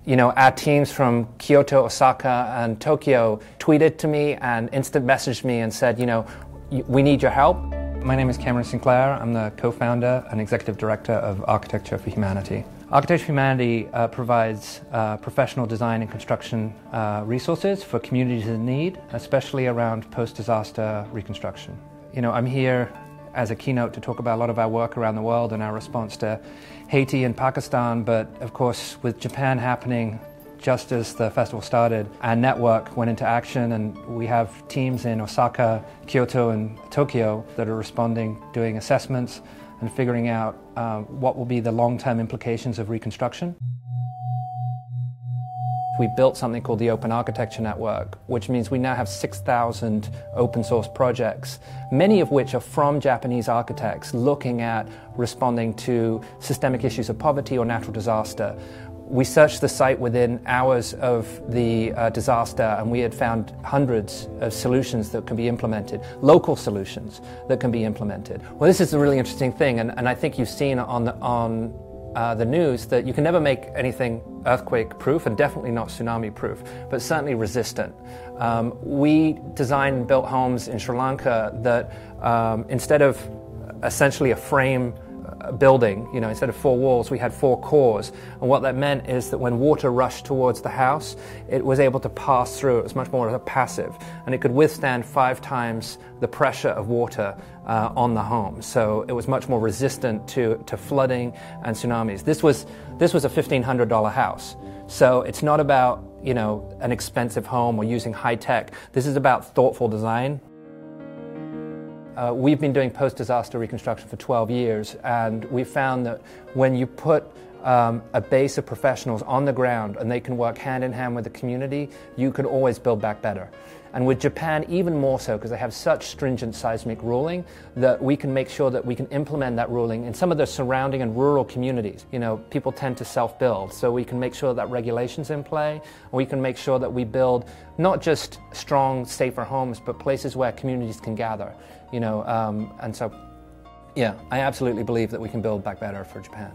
our teams from Kyoto, Osaka, and Tokyo tweeted to me and instant messaged me and said, we need your help. My name is Cameron Sinclair. I'm the co-founder and executive director of Architecture for Humanity. Architecture for Humanity provides professional design and construction resources for communities in need, especially around post-disaster reconstruction. I'm here as a keynote to talk about a lot of our work around the world and our response to Haiti and Pakistan, but of course with Japan happening just as the festival started, our network went into action, and we have teams in Osaka, Kyoto, and Tokyo that are responding, doing assessments, and figuring out what will be the long-term implications of reconstruction. We built something called the Open Architecture Network, which means we now have 6,000 open source projects, many of which are from Japanese architects looking at responding to systemic issues of poverty or natural disaster. We searched the site within hours of the disaster, and we had found hundreds of solutions that can be implemented, local solutions that can be implemented. Well, this is a really interesting thing, and I think you've seen on the news that you can never make anything earthquake-proof, and definitely not tsunami-proof, but certainly resistant. We designed and built homes in Sri Lanka that instead of essentially a frame building, instead of 4 walls, we had 4 cores. And what that meant is that when water rushed towards the house, it was able to pass through. It was much more passive, and it could withstand 5 times the pressure of water on the home. So it was much more resistant to flooding and tsunamis. This was a $1,500 house. So it's not about, an expensive home or using high tech. This is about thoughtful design. We've been doing post-disaster reconstruction for 12 years, and we found that when you put a base of professionals on the ground and they can work hand in hand with the community, you can always build back better. And with Japan, even more so, because they have such stringent seismic ruling, that we can make sure that we can implement that ruling in some of the surrounding and rural communities. People tend to self-build, so we can make sure that regulation's in play, and we can make sure that we build not just strong, safer homes, but places where communities can gather. And so, yeah, I absolutely believe that we can build back better for Japan.